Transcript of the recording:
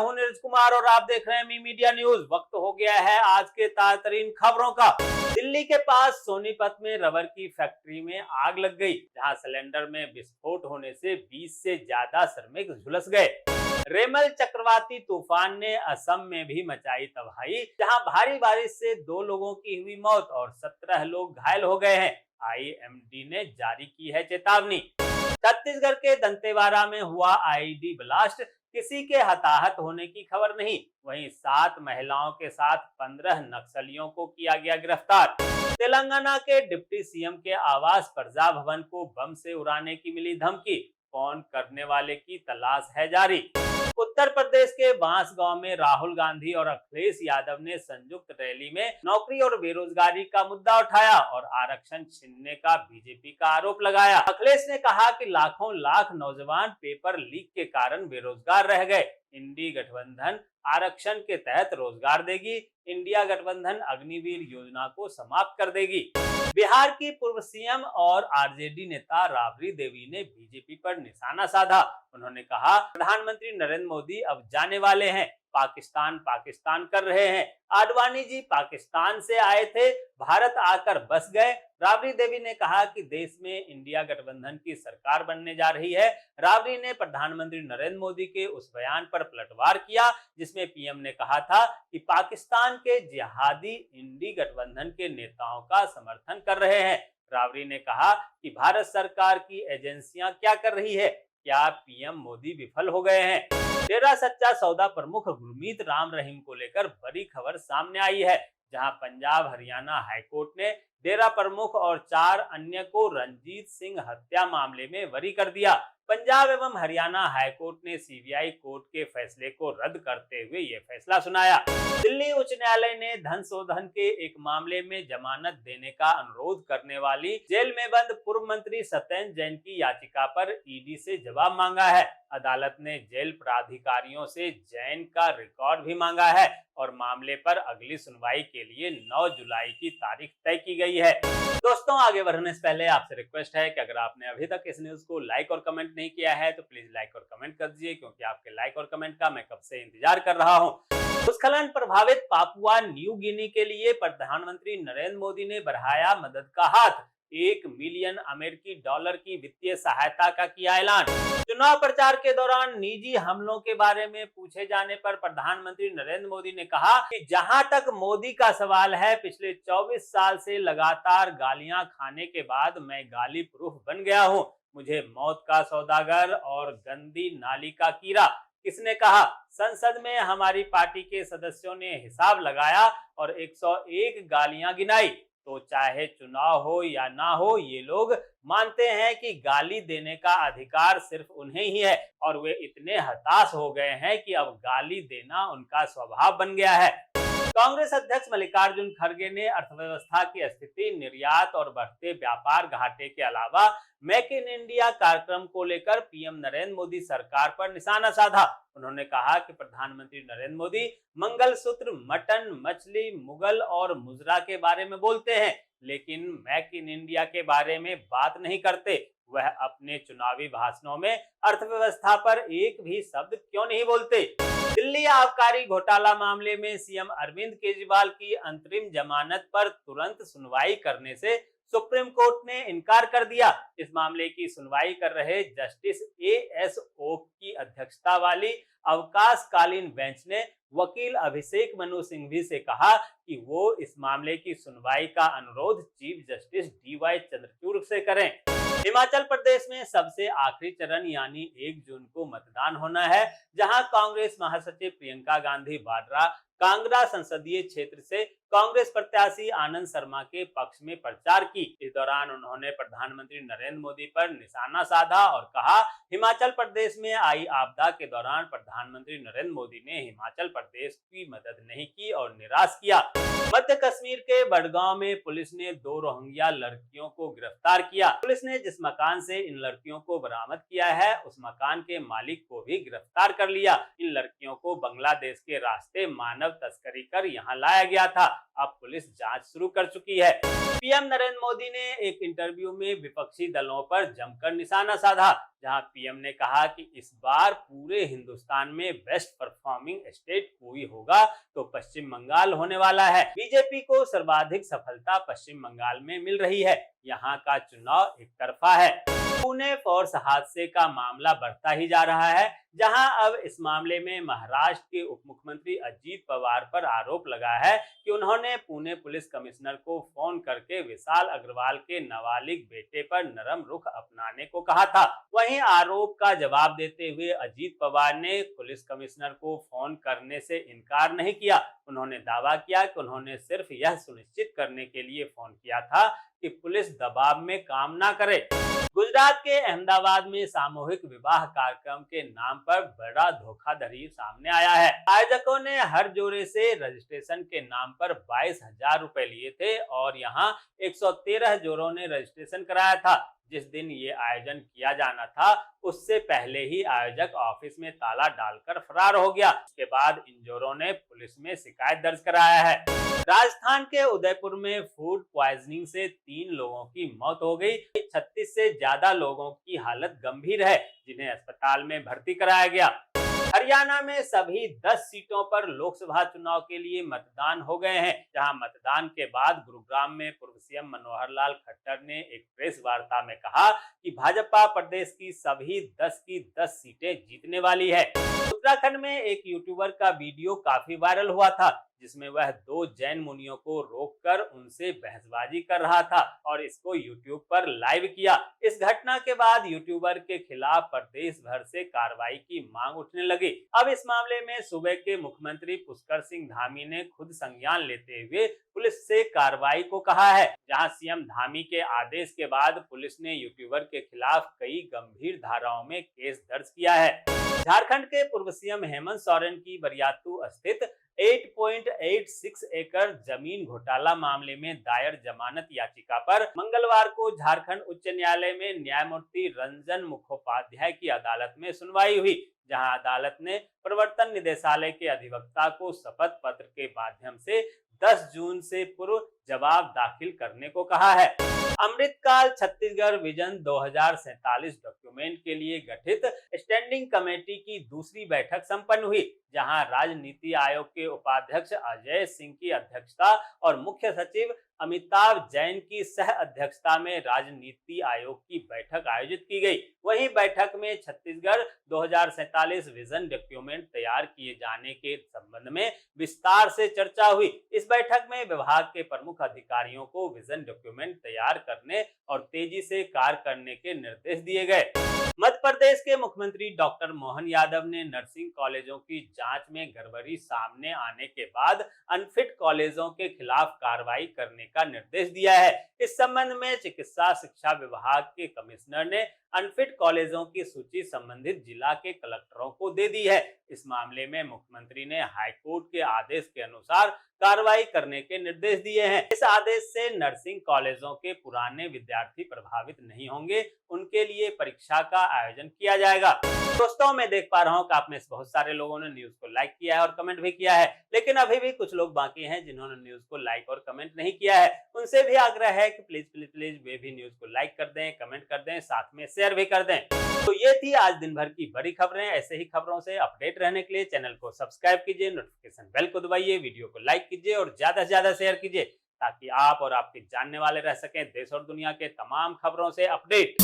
हूं नीरज कुमार और आप देख रहे हैं मी मीडिया न्यूज। वक्त हो गया है आज के ताज़ा खबरों का। दिल्ली के पास सोनीपत में रबर की फैक्ट्री में आग लग गई, जहां सिलेंडर में विस्फोट होने से 20 से ज्यादा श्रमिक झुलस गए। रेमल चक्रवाती तूफान ने असम में भी मचाई तबाही, जहां भारी बारिश से 2 लोगों की हुई मौत और 17 लोग घायल हो गए हैं। आईएमडी ने जारी की है चेतावनी। छत्तीसगढ़ के दंतेवाड़ा में हुआ आईईडी ब्लास्ट, किसी के हताहत होने की खबर नहीं। वहीं 7 महिलाओं के साथ 15 नक्सलियों को किया गया गिरफ्तार। तेलंगाना के डिप्टी सीएम के आवास प्रजा भवन को बम से उड़ाने की मिली धमकी, कौन करने वाले की तलाश है जारी। उत्तर प्रदेश के बांसगांव में राहुल गांधी और अखिलेश यादव ने संयुक्त रैली में नौकरी और बेरोजगारी का मुद्दा उठाया और आरक्षण छीनने का बीजेपी का आरोप लगाया। अखिलेश ने कहा कि लाखों लाख नौजवान पेपर लीक के कारण बेरोजगार रह गए। इंडी गठबंधन आरक्षण के तहत रोजगार देगी, इंडिया गठबंधन अग्निवीर योजना को समाप्त कर देगी। बिहार की पूर्व सीएम और आरजेडी नेता राबड़ी देवी ने बीजेपी पर निशाना साधा। उन्होंने कहा, प्रधानमंत्री नरेंद्र मोदी अब जाने वाले हैं, पाकिस्तान पाकिस्तान कर रहे हैं। आडवाणी जी पाकिस्तान से आए थे, भारत आकर बस गए। राबड़ी देवी ने कहा कि देश में इंडिया गठबंधन की सरकार बनने जा रही है। राबड़ी ने प्रधानमंत्री नरेंद्र मोदी के उस बयान पर पलटवार किया जिसमें पीएम ने कहा था कि पाकिस्तान के जिहादी इंडी गठबंधन के नेताओं का समर्थन कर रहे हैं। राबड़ी ने कहा कि भारत सरकार की एजेंसियां क्या कर रही है, क्या पीएम मोदी विफल हो गए हैं। डेरा सच्चा सौदा प्रमुख गुरमीत राम रहीम को लेकर बड़ी खबर सामने आई है, जहां पंजाब हरियाणा हाईकोर्ट ने डेरा प्रमुख और 4 अन्य को रंजीत सिंह हत्या मामले में बरी कर दिया। पंजाब एवं हरियाणा हाईकोर्ट ने सीबीआई कोर्ट के फैसले को रद्द करते हुए यह फैसला सुनाया। दिल्ली उच्च न्यायालय ने धन शोधन के एक मामले में जमानत देने का अनुरोध करने वाली जेल में बंद पूर्व मंत्री सत्येंद्र जैन की याचिका पर ईडी से जवाब मांगा है। अदालत ने जेल प्राधिकारियों से जैन का रिकॉर्ड भी मांगा है और मामले पर अगली सुनवाई के लिए 9 जुलाई की तारीख तय की गई है। दोस्तों, आगे बढ़ने से पहले आपसे रिक्वेस्ट है कि अगर आपने अभी तक इस न्यूज को लाइक और कमेंट नहीं किया है तो प्लीज लाइक और कमेंट कर दीजिए, क्योंकि आपके लाइक और कमेंट का मैं कब से इंतजार कर रहा हूं। भूस्खलन प्रभावित पापुआ न्यू गिनी के लिए प्रधानमंत्री नरेंद्र मोदी ने बढ़ाया मदद का हाथ। 1 मिलियन अमेरिकी डॉलर की वित्तीय सहायता का किया ऐलान। चुनाव प्रचार के दौरान निजी हमलों के बारे में पूछे जाने पर प्रधानमंत्री नरेंद्र मोदी ने कहा कि जहां तक मोदी का सवाल है, पिछले 24 साल से लगातार गालियां खाने के बाद मैं गाली प्रूफ बन गया हूं। मुझे मौत का सौदागर और गंदी नाली का कीड़ा किसने कहा। संसद में हमारी पार्टी के सदस्यों ने हिसाब लगाया और 101 गालियां गिनाई। तो चाहे चुनाव हो या ना हो, ये लोग मानते हैं कि गाली देने का अधिकार सिर्फ उन्हें ही है और वे इतने हताश हो गए हैं कि अब गाली देना उनका स्वभाव बन गया है। कांग्रेस अध्यक्ष मल्लिकार्जुन खड़गे ने अर्थव्यवस्था की स्थिति, निर्यात और बढ़ते व्यापार घाटे के अलावा मेक इन इंडिया कार्यक्रम को लेकर पीएम नरेंद्र मोदी सरकार पर निशाना साधा। उन्होंने कहा कि प्रधानमंत्री नरेंद्र मोदी मंगलसूत्र, मटन, मछली, मुगल और मुजरा के बारे में बोलते हैं, लेकिन मेक इन इंडिया के बारे में बात नहीं करते। वह अपने चुनावी भाषणों में अर्थव्यवस्था पर एक भी शब्द क्यों नहीं बोलते। दिल्ली आबकारी घोटाला मामले में सीएम अरविंद केजरीवाल की अंतरिम जमानत पर तुरंत सुनवाई करने से सुप्रीम कोर्ट ने इनकार कर दिया। इस मामले की सुनवाई कर रहे जस्टिस एएस ओक की अध्यक्षता वाली अवकाशकालीन बेंच ने वकील अभिषेक मनु सिंघवी से कहा कि वो इस मामले की सुनवाई का अनुरोध चीफ जस्टिस डीवाई चंद्रचूड़ से करें। हिमाचल प्रदेश में सबसे आखिरी चरण यानी 1 जून को मतदान होना है, जहां कांग्रेस महासचिव प्रियंका गांधी वाड्रा कांगड़ा संसदीय क्षेत्र से कांग्रेस प्रत्याशी आनंद शर्मा के पक्ष में प्रचार की। इस दौरान उन्होंने प्रधानमंत्री नरेंद्र मोदी पर निशाना साधा और कहा, हिमाचल प्रदेश में आई आपदा के दौरान प्रधानमंत्री नरेंद्र मोदी ने हिमाचल प्रदेश की मदद नहीं की और निराश किया। मध्य कश्मीर के बडगांव में पुलिस ने 2 रोहिंग्या लड़कियों को गिरफ्तार किया। पुलिस ने जिस मकान से इन लड़कियों को बरामद किया है, उस मकान के मालिक को भी गिरफ्तार कर लिया। इन लड़कियों को बांग्लादेश के रास्ते मानव तस्करी कर यहाँ लाया गया था। अब पुलिस जांच शुरू कर चुकी है। पीएम नरेंद्र मोदी ने एक इंटरव्यू में विपक्षी दलों पर जमकर निशाना साधा, जहां पीएम ने कहा कि इस बार पूरे हिंदुस्तान में बेस्ट परफॉर्मिंग स्टेट कोई होगा तो पश्चिम बंगाल होने वाला है। बीजेपी को सर्वाधिक सफलता पश्चिम बंगाल में मिल रही है। यहाँ का चुनाव एक तरफा है। पुणे फोर्स हादसे का मामला बढ़ता ही जा रहा है, जहां अब इस मामले में महाराष्ट्र के उप मुख्यमंत्री अजीत पवार पर आरोप लगा है कि उन्होंने पुणे पुलिस कमिश्नर को फोन करके विशाल अग्रवाल के नाबालिग बेटे पर नरम रुख अपनाने को कहा था। वहीं आरोप का जवाब देते हुए अजीत पवार ने पुलिस कमिश्नर को फोन करने से इनकार नहीं किया। उन्होंने दावा किया कि उन्होंने सिर्फ यह सुनिश्चित करने के लिए फोन किया था कि पुलिस दबाव में काम ना करे। गुजरात के अहमदाबाद में सामूहिक विवाह कार्यक्रम के नाम पर बड़ा धोखाधड़ी सामने आया है। आयोजकों ने हर जोड़े से रजिस्ट्रेशन के नाम पर 22,000 रुपए लिए थे और यहां 113 जोड़ों ने रजिस्ट्रेशन कराया था। जिस दिन ये आयोजन किया जाना था उससे पहले ही आयोजक ऑफिस में ताला डालकर फरार हो गया। इसके बाद इन जोड़ों ने पुलिस में शिकायत दर्ज कराया है। राजस्थान के उदयपुर में फूड पॉइजनिंग से 3 लोगों की मौत हो गई। 36 से ज्यादा लोगों की हालत गंभीर है, जिन्हें अस्पताल में भर्ती कराया गया। हरियाणा में सभी 10 सीटों पर लोकसभा चुनाव के लिए मतदान हो गए हैं, जहां मतदान के बाद गुरुग्राम में पूर्व सीएम मनोहर लाल खट्टर ने एक प्रेस वार्ता में कहा कि भाजपा प्रदेश की सभी 10 की 10 सीटें जीतने वाली है। उत्तराखंड में एक यूट्यूबर का वीडियो काफी वायरल हुआ था, जिसमें वह 2 जैन मुनियों को रोककर उनसे बहसबाजी कर रहा था और इसको यूट्यूब पर लाइव किया। इस घटना के बाद यूट्यूबर के खिलाफ प्रदेश भर से कार्रवाई की मांग उठने लगी। अब इस मामले में सूबे के मुख्यमंत्री पुष्कर सिंह धामी ने खुद संज्ञान लेते हुए पुलिस से कार्रवाई को कहा है। जहां सीएम धामी के आदेश के बाद पुलिस ने यूट्यूबर के खिलाफ कई गंभीर धाराओं में केस दर्ज किया है। झारखंड के पूर्व सीएम हेमंत सोरेन की बरियातू स्थित 8.86 एकड़ जमीन घोटाला मामले में दायर जमानत याचिका पर मंगलवार को झारखंड उच्च न्यायालय में न्यायमूर्ति रंजन मुखोपाध्याय की अदालत में सुनवाई हुई, जहां अदालत ने प्रवर्तन निदेशालय के अधिवक्ता को शपथ पत्र के माध्यम से 10 जून से पूर्व जवाब दाखिल करने को कहा है। अमृतकाल छत्तीसगढ़ विजन 2047 डॉक्यूमेंट के लिए गठित स्टैंडिंग कमेटी की दूसरी बैठक संपन्न हुई, जहां राजनीति आयोग के उपाध्यक्ष अजय सिंह की अध्यक्षता और मुख्य सचिव अमिताभ जैन की सह अध्यक्षता में राजनीति आयोग की बैठक आयोजित की गई। वहीं बैठक में छत्तीसगढ़ 2047 विजन डॉक्यूमेंट तैयार किए जाने के संबंध में विस्तार से चर्चा हुई। इस बैठक में विभाग के प्रमुख अधिकारियों को विजन डॉक्यूमेंट तैयार करने और तेजी से कार्य करने के निर्देश दिए गए। मध्य प्रदेश के मुख्यमंत्री डॉक्टर मोहन यादव ने नर्सिंग कॉलेजों की जांच में गड़बड़ी सामने आने के बाद अनफिट कॉलेजों के खिलाफ कार्रवाई करने का निर्देश दिया है। इस संबंध में चिकित्सा शिक्षा विभाग के कमिश्नर ने अनफिट कॉलेजों की सूची संबंधित जिला के कलेक्टरों को दे दी है। इस मामले में मुख्यमंत्री ने हाईकोर्ट के आदेश के अनुसार कार्रवाई करने के निर्देश दिए हैं। इस आदेश से नर्सिंग कॉलेजों के पुराने विद्यार्थी प्रभावित नहीं होंगे, उनके लिए परीक्षा का आयोजन किया जाएगा। दोस्तों, मैं देख पा रहा हूँ कि आप में से बहुत सारे लोगों ने न्यूज को लाइक किया है और कमेंट भी किया है, लेकिन अभी भी कुछ लोग बाकी हैं जिन्होंने न्यूज को लाइक और कमेंट नहीं किया है। उनसे भी आग्रह है कि प्लीज प्लीज प्लीज वे भी न्यूज को लाइक कर दें, कमेंट कर दें, साथ में शेयर भी कर दें। तो ये थी आज दिन भर की बड़ी खबरें। ऐसे ही खबरों से अपडेट रहने के लिए चैनल को सब्सक्राइब कीजिए, नोटिफिकेशन बेल को दबाइए, वीडियो को लाइक कीजिए और ज्यादा से ज्यादा शेयर कीजिए, ताकि आप और आपके जानने वाले रह सकें देश और दुनिया के तमाम खबरों से अपडेट।